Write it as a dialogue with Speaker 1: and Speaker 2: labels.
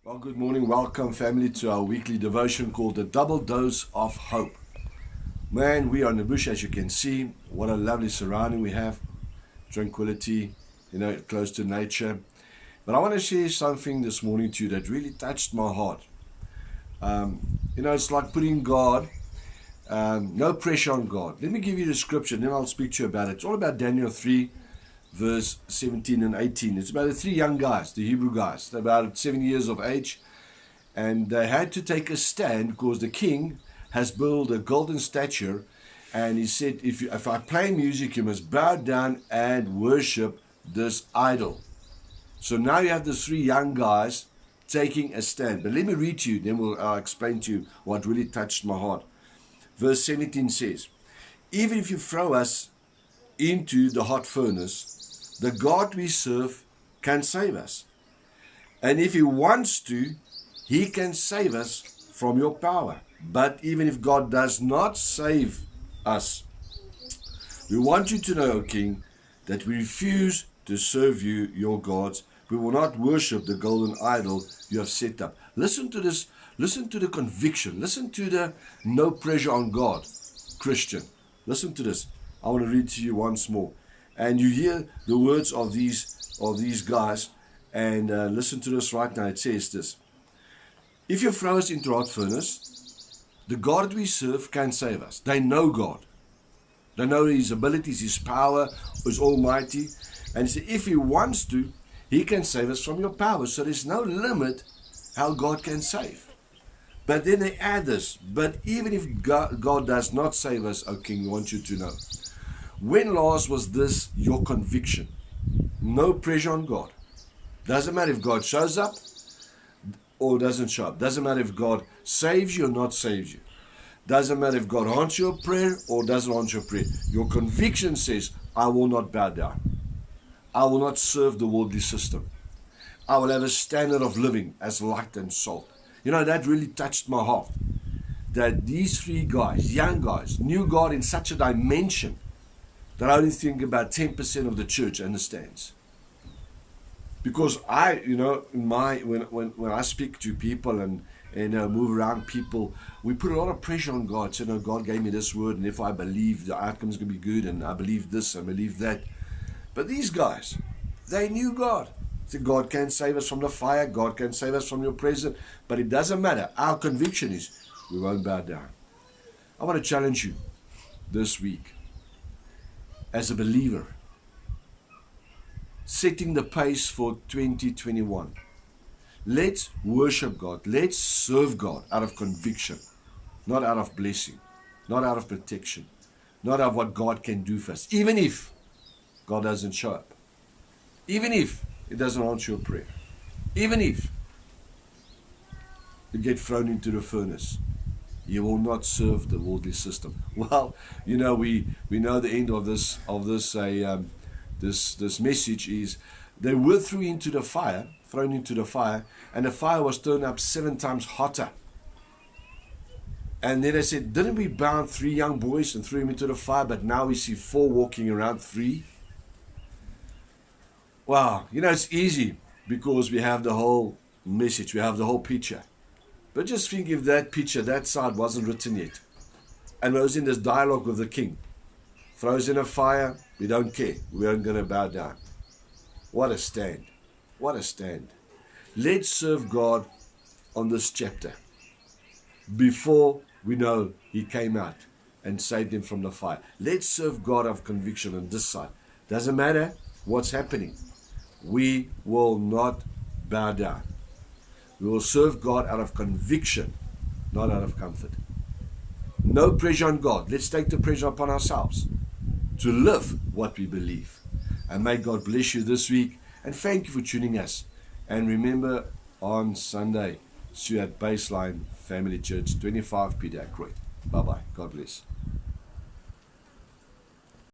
Speaker 1: Well, good morning. Welcome, family, to our weekly devotion called The Double Dose of Hope. Man, we are in the bush, as you can see. What a lovely surrounding we have. Tranquility, close to nature. But I want to share something this morning to you that really touched my heart. It's like putting God, no pressure on God. Let me give you the scripture, and then I'll speak to you about it. It's all about Daniel 3, verse 17 and 18. It's about the three young guys, the Hebrew guys. They're about 7 years of age, and they had to take a stand because the king has built a golden statue, and he said, if I play music, you must bow down and worship this idol. So now you have the three young guys taking a stand. But let me read to you, then I'll explain to you what really touched my heart. Verse 17 says, even if you throw us into the hot furnace, the God we serve can save us. And if he wants to, he can save us from your power. But even if God does not save us, we want you to know, O King, that we refuse to serve you, your gods. We will not worship the golden idol you have set up. Listen to this. Listen to the conviction. Listen to the no pressure on God, Christian. Listen to this. I want to read to you once more. And you hear the words of these guys, and listen to this right now. It says this: if you throw us into a hot furnace, the God we serve can save us. They know God. They know his abilities, his power is almighty. And so if he wants to, he can save us from your power. So there's no limit how God can save. But then they add this: but even if God does not save us, O King, I want you to know. When last was this your conviction? No pressure on God. Doesn't matter if God shows up or doesn't show up. Doesn't matter if God saves you or not saves you. Doesn't matter if God answers your prayer or doesn't answer your prayer. Your conviction says, I will not bow down. I will not serve the worldly system. I will have a standard of living as light and salt. That really touched my heart. That these three guys, young guys, knew God in such a dimension that I only think about 10% of the church understands. Because when I speak to people and move around people, we put a lot of pressure on God. So, God gave me this word, and if I believe, the outcome is going to be good, and I believe this, I believe that. But these guys, they knew God. So God can save us from the fire, God can save us from your presence, but it doesn't matter. Our conviction is we won't bow down. I want to challenge you this week. As a believer, setting the pace for 2021. Let's worship God. Let's serve God out of conviction, not out of blessing, not out of protection, not out of what God can do for us. Even if God doesn't show up, even if it doesn't answer your prayer, even if you get thrown into the furnace, you will not serve the worldly system. Well, we know the end of this this message is they were thrown into the fire, and the fire was turned up 7 times hotter. And then they said, didn't we bound 3 young boys and threw them into the fire, but now we see 4 walking around 3? Wow, it's easy because we have the whole message, we have the whole picture. But just think if that picture, that side wasn't written yet. And was in this dialogue with the king. Throws in a fire, we don't care. We aren't going to bow down. What a stand. What a stand. Let's serve God on this chapter. Before we know he came out and saved him from the fire. Let's serve God of conviction on this side. Doesn't matter what's happening. We will not bow down. We will serve God out of conviction, not out of comfort. No pressure on God. Let's take the pressure upon ourselves to live what we believe. And may God bless you this week. And thank you for tuning us. And remember, on Sunday, see you at Baseline Family Church, 25 Peter Croyd. Bye-bye. God bless.